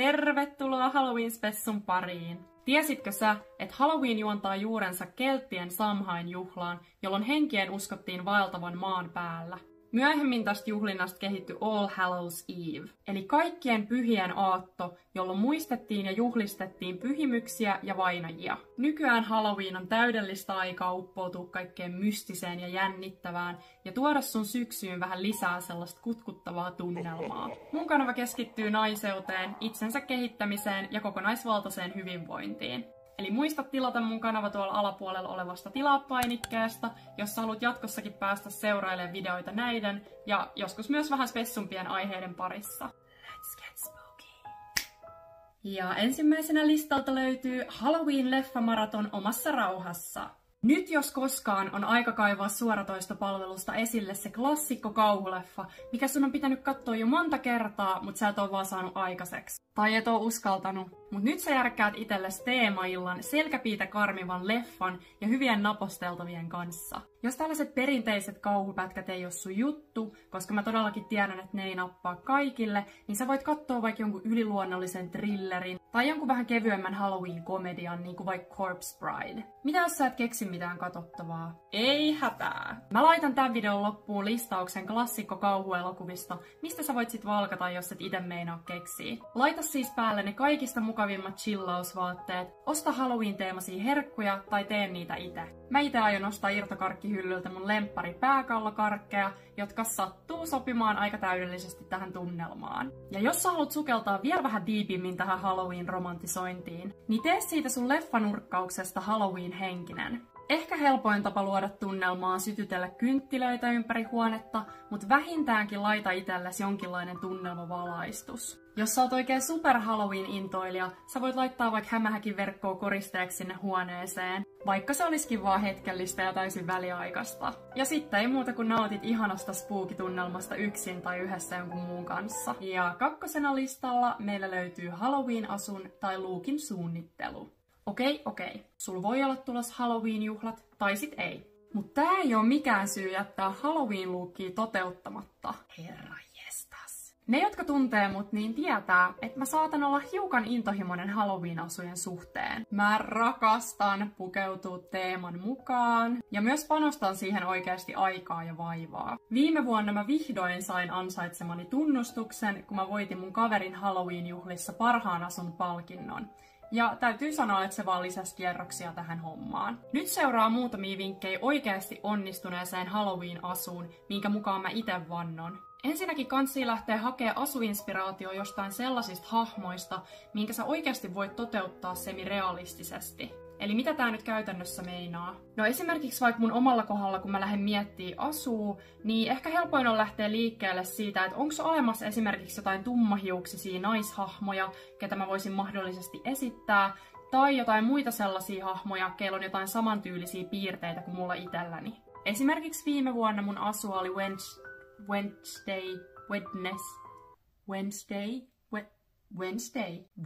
Tervetuloa Halloween-spessun pariin! Tiesitkö sä, että Halloween juontaa juurensa kelttien Samhain-juhlaan, jolloin henkien uskottiin vaeltavan maan päällä? Myöhemmin tästä juhlinnasta kehittyi All Hallows Eve, eli kaikkien pyhien aatto, jolloin muistettiin ja juhlistettiin pyhimyksiä ja vainajia. Nykyään Halloween on täydellistä aikaa uppoutua kaikkeen mystiseen ja jännittävään ja tuoda sun syksyyn vähän lisää sellaista kutkuttavaa tunnelmaa. Mun kanava keskittyy naiseuteen, itsensä kehittämiseen ja kokonaisvaltaiseen hyvinvointiin. Eli muista tilata mun kanava tuolla alapuolella olevasta tilaa-painikkeesta, jos haluat jatkossakin päästä seurailemaan videoita näiden ja joskus myös vähän spessumpien aiheiden parissa. Let's get spooky! Ja ensimmäisenä listalta löytyy Halloween-leffamaraton omassa rauhassa. Nyt jos koskaan on aika kaivaa suoratoistopalvelusta esille se klassikko kauhuleffa, mikä sun on pitänyt katsoa jo monta kertaa, mutta sä et oo vaan saanut aikaiseksi. Tai et oo uskaltanut. Mut nyt sä järkkäät itsellesi teemaillan selkäpiitä karmivan leffan ja hyvien naposteltavien kanssa. Jos tällaiset perinteiset kauhupätkät ei oo sun juttu, koska mä todellakin tiedän, että ne ei nappaa kaikille, niin sä voit katsoa vaikka jonkun yliluonnollisen thrillerin tai jonkun vähän kevyemmän Halloween-komedian, niin kuin vaikka Corpse Bride. Mitä jos sä et keksi mitään katsottavaa? Ei hätää! Mä laitan tämän videon loppuun listauksen klassikko kauhuelokuvista, mistä sä voit sit valkata, jos et ite meinaa keksiä. Laita siis päälle ne kaikista mukavimmat chillausvaatteet, osta Halloween-teemaisia herkkuja tai tee niitä ite. Mä ite aion ostaa irtokarkkihyllyltä mun lemppari pääkallokarkkeja, jotka sattuu sopimaan aika täydellisesti tähän tunnelmaan. Ja jos sä haluat sukeltaa vielä vähän diipimmin tähän Halloween-romantisointiin, niin tee siitä sun leffanurkkauksesta Halloween-henkinen. Ehkä helpoin tapa luoda tunnelmaa on sytytellä kynttilöitä ympäri huonetta, mutta vähintäänkin laita itsellesi jonkinlainen tunnelmavalaistus. Jos sä oot oikein super Halloween-intoilija, sä voit laittaa vaikka hämähäkin verkkoa koristeeksi sinne huoneeseen, vaikka se olisikin vaan hetkellistä ja täysin väliaikaista. Ja sitten ei muuta kuin nautit ihanasta spookitunnelmasta yksin tai yhdessä jonkun muun kanssa. Ja kakkosena listalla meillä löytyy Halloween-asun tai luukin suunnittelu. Okei. Sulla voi olla tulossa Halloween-juhlat, tai sit ei. Mutta tää ei oo mikään syy jättää Halloween-luukkia toteuttamatta. Herra jestas. Ne, jotka tuntee mut, niin tietää, että mä saatan olla hiukan intohimoinen Halloween-asujen suhteen. Mä rakastan pukeutua teeman mukaan, ja myös panostan siihen oikeasti aikaa ja vaivaa. Viime vuonna mä vihdoin sain ansaitsemani tunnustuksen, kun mä voitin mun kaverin Halloween-juhlissa parhaan asun palkinnon. Ja täytyy sanoa, että se vaan lisäsi kierroksia tähän hommaan. Nyt seuraa muutamia vinkkejä oikeasti onnistuneeseen Halloween-asuun, minkä mukaan mä ite vannon. Ensinnäkin kanssii lähtee hakea asuinspiraatio jostain sellaisista hahmoista, minkä sä oikeasti voit toteuttaa semi-realistisesti. Eli mitä tää nyt käytännössä meinaa? No esimerkiksi vaikka mun omalla kohdalla, kun mä lähden miettimään asuu, niin ehkä helpoin on lähteä liikkeelle siitä, että onko olemassa esimerkiksi jotain tummahiuksisia naishahmoja, ketä mä voisin mahdollisesti esittää, tai jotain muita sellaisia hahmoja, keillä on jotain samantyylisiä piirteitä kuin mulla itselläni. Esimerkiksi viime vuonna mun asu oli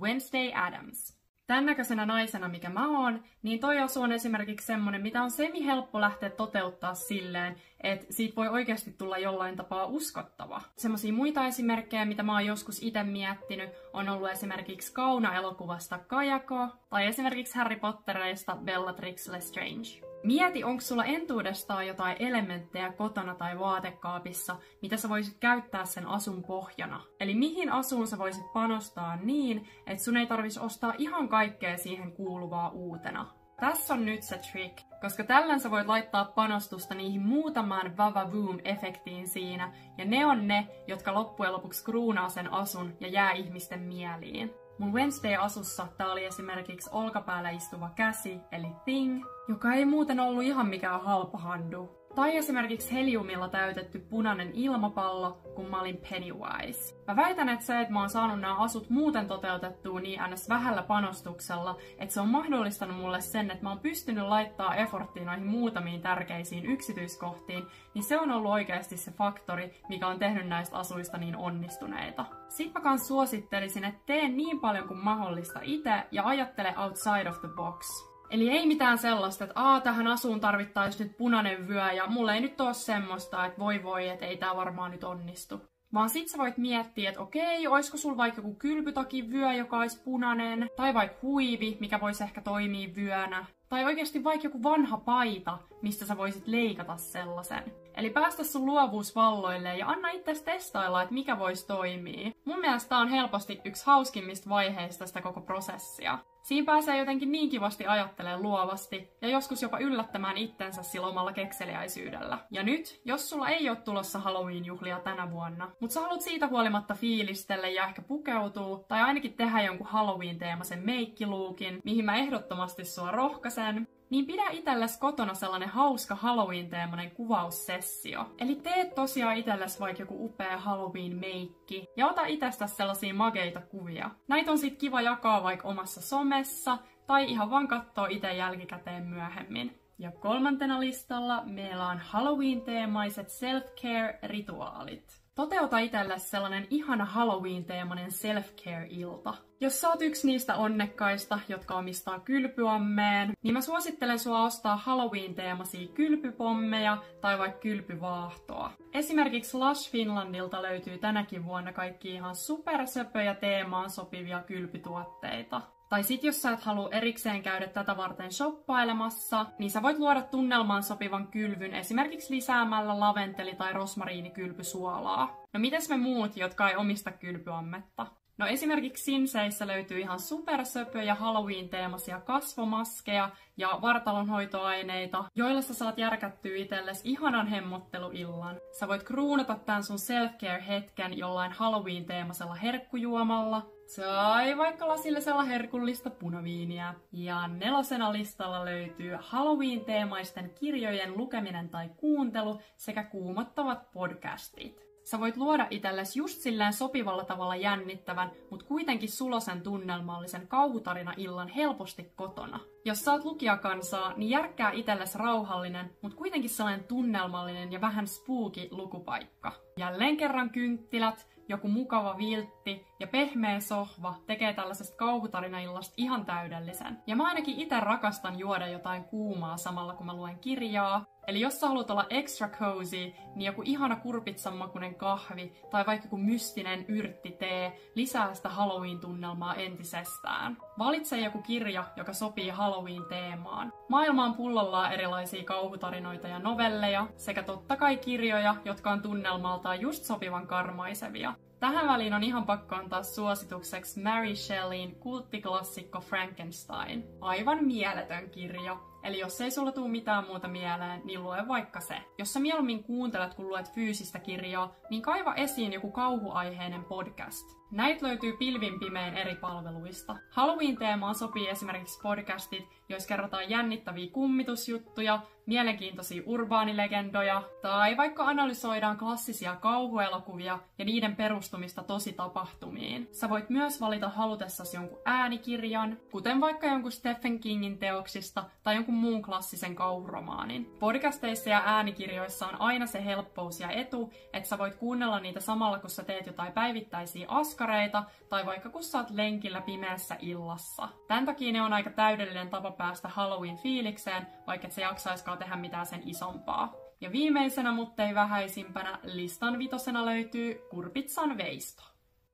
Wednesday Addams. Tän näköisenä naisena, mikä mä oon, niin toi asu on esimerkiksi semmonen, mitä on semi-helppo lähteä toteuttaa silleen, että siitä voi oikeasti tulla jollain tapaa uskottava. Semmosia muita esimerkkejä, mitä mä oon joskus ite miettinyt, on ollut esimerkiksi Kauna-elokuvasta Kajako, tai esimerkiksi Harry Pottereista Bellatrix Lestrange. Mieti, onko sulla entuudestaan jotain elementtejä kotona tai vaatekaapissa, mitä sä voisit käyttää sen asun pohjana. Eli mihin asuun sä voisit panostaa niin, että sun ei tarvitsisi ostaa ihan kaikkea siihen kuuluvaa uutena. Tässä on nyt se trick, koska tällöin sä voit laittaa panostusta niihin muutamaan vavavoom-efektiin siinä, ja ne on ne, jotka loppujen lopuksi kruunaa sen asun ja jää ihmisten mieliin. Mun Wednesday-asussa tää oli esimerkiksi olkapäällä istuva käsi, eli Thing, joka ei muuten ollut ihan mikään halpa handu. Tai esimerkiksi heliumilla täytetty punainen ilmapallo, kun mä olin Pennywise. Mä väitän, että se, että mä oon saanut nämä asut muuten toteutettua niin ns. Vähällä panostuksella, että se on mahdollistanut mulle sen, että mä oon pystynyt laittaa efforttia noihin muutamiin tärkeisiin yksityiskohtiin, niin se on ollut oikeasti se faktori, mikä on tehnyt näistä asuista niin onnistuneita. Sitten mä kans suosittelisin, että tee niin paljon kuin mahdollista itse ja ajattele outside of the box. Eli ei mitään sellaista, että tähän asuun tarvittaisi nyt punainen vyö ja mulla ei nyt oo semmoista, että voi, että ei tää varmaan nyt onnistu. vaan sit sä voit miettiä, että okei, oisko sulla vaikka joku kylpytakin vyö, joka olisi punainen, tai vaikka huivi, mikä voisi ehkä toimia vyönä, tai oikeasti vaikka joku vanha paita, mistä sä voisit leikata sellaisen. Eli päästä sun luovuus valloille ja anna itse testailla, että mikä voisi toimia. Mun mielestä tää on helposti yksi hauskimmista vaiheista sitä koko prosessia. Siinä pääsee jotenkin niin kivasti ajattelemaan luovasti ja joskus jopa yllättämään itsensä sillä omalla kekseliäisyydellä. Ja nyt, jos sulla ei ole tulossa Halloween-juhlia tänä vuonna, mutta sä haluat siitä huolimatta fiilistellä ja ehkä pukeutua tai ainakin tehdä jonkun Halloween-teemaisen meikkiluukin, mihin mä ehdottomasti sua rohkaisen, niin pidä itsellesi kotona sellainen hauska Halloween-teemainen kuvaussessio. Eli teet tosiaan itsellesi vaikka joku upea Halloween-meikki ja ota itsestäsi sellaisia mageita kuvia. Näitä on sit kiva jakaa vaikka omassa somessa tai ihan vaan kattoo itse jälkikäteen myöhemmin. Ja 3. listalla meillä on Halloween-teemaiset self-care-rituaalit. Toteuta itsellesi sellainen ihana Halloween-teemainen self-care-ilta. Jos sä oot yksi niistä onnekkaista, jotka omistaa kylpyammeen, niin mä suosittelen sua ostaa Halloween-teemaisia kylpypommeja tai vaikka kylpyvaahtoa. Esimerkiksi Lush Finlandilta löytyy tänäkin vuonna kaikki ihan supersöpöjä teemaan sopivia kylpytuotteita. Tai sit jos sä et halua erikseen käydä tätä varten shoppailemassa, niin sä voit luoda tunnelmaan sopivan kylvyn esimerkiksi lisäämällä laventeli- tai rosmariinikylpysuolaa. No mites me muut, jotka ei omista kylpyammetta? No esimerkiksi Sinseissä löytyy ihan supersöpöjä Halloween-teemaisia kasvomaskeja ja vartalonhoitoaineita, joilla sä saat järkättyä itsellesi ihanan hemmotteluillan. Sä voit kruunata tän sun self-care-hetken jollain Halloween-teemasella herkkujuomalla, tai vaikka lasillisella herkullista punaviiniä. Ja 4. listalla löytyy Halloween-teemaisten kirjojen lukeminen tai kuuntelu sekä kuumottavat podcastit. Sä voit luoda itsellesi just silleen sopivalla tavalla jännittävän, mutta kuitenkin sulosen tunnelmallisen kauhutarina-illan helposti kotona. Jos sä oot lukijakansaa, niin järkkää itsellesi rauhallinen, mutta kuitenkin sellainen tunnelmallinen ja vähän spooky lukupaikka. Jälleen kerran kynttilät, joku mukava viltti ja pehmeä sohva tekee tällaisesta kauhutarinaillasta ihan täydellisen. Ja mä ainakin itse rakastan juoda jotain kuumaa samalla kun mä luen kirjaa. Eli jos sä haluat olla extra cozy, niin joku ihana kurpitsanmakuinen kahvi tai vaikka joku mystinen yrttitee lisää sitä Halloween-tunnelmaa entisestään. Valitse joku kirja, joka sopii Halloween-teemaan. Maailma on pullollaan erilaisia kauhutarinoita ja novelleja, sekä totta kai kirjoja, jotka on tunnelmaltaan just sopivan karmaisevia. Tähän väliin on ihan pakko antaa suositukseksi Mary Shelleyin kulttiklassikko Frankenstein. Aivan mieletön kirja. Eli jos ei sulla tule mitään muuta mieleen, niin lue vaikka se. Jos sä mieluummin kuuntelet, kun luet fyysistä kirjaa, niin kaiva esiin joku kauhuaiheinen podcast. Näitä löytyy pilvin pimein eri palveluista. Halloween-teemaan sopii esimerkiksi podcastit, joissa kerrotaan jännittäviä kummitusjuttuja, mielenkiintoisia urbaanilegendoja, tai vaikka analysoidaan klassisia kauhuelokuvia ja niiden perustumista tositapahtumiin. Sä voit myös valita halutessasi jonkun äänikirjan, kuten vaikka jonkun Stephen Kingin teoksista tai jonkun muun klassisen kauhuromaanin. Podcasteissa ja äänikirjoissa on aina se helppous ja etu, että sä voit kuunnella niitä samalla, kun sä teet jotain päivittäisiä askareita tai vaikka kun sä oot lenkillä pimeässä illassa. Tän takia ne on aika täydellinen tapa päästä Halloween-fiilikseen, vaikka et sä jaksaiskaan tehdä mitään sen isompaa. Ja viimeisenä, mutta ei vähäisimpänä, listan 5. löytyy kurpitsan veisto.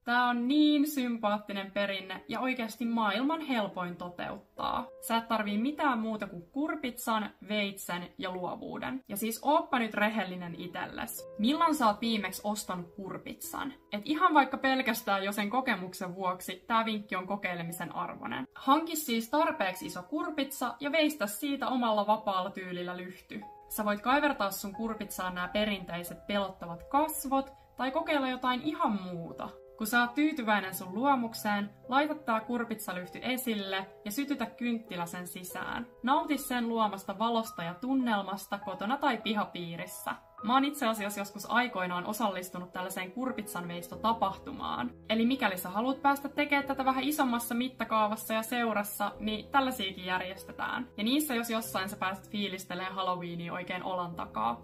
Tää on niin sympaattinen perinne ja oikeasti maailman helpoin toteuttaa. Sä et tarvii mitään muuta kuin kurpitsan, veitsen ja luovuuden. Ja siis ooppa nyt rehellinen itelles. Milloin sä oot viimeksi ostanut kurpitsan? Et ihan vaikka pelkästään jo sen kokemuksen vuoksi tää vinkki on kokeilemisen arvoinen. Hanki siis tarpeeksi iso kurpitsa ja veistä siitä omalla vapaalla tyylillä lyhty. Sä voit kaivertaa sun kurpitsaan nämä perinteiset pelottavat kasvot tai kokeilla jotain ihan muuta. Kun sä oot tyytyväinen sun luomukseen, laita tää kurpitsalyhty esille ja sytytä kynttilä sen sisään. Nauti sen luomasta valosta ja tunnelmasta kotona tai pihapiirissä. Mä oon itse asiassa joskus aikoinaan osallistunut tällaiseen kurpitsanveistotapahtumaan. Eli mikäli sä haluat päästä tekemään tätä vähän isommassa mittakaavassa ja seurassa, niin tällaisiakin järjestetään. Ja niissä jos jossain sä pääset fiilistelemään Halloweenia oikein olan takaa.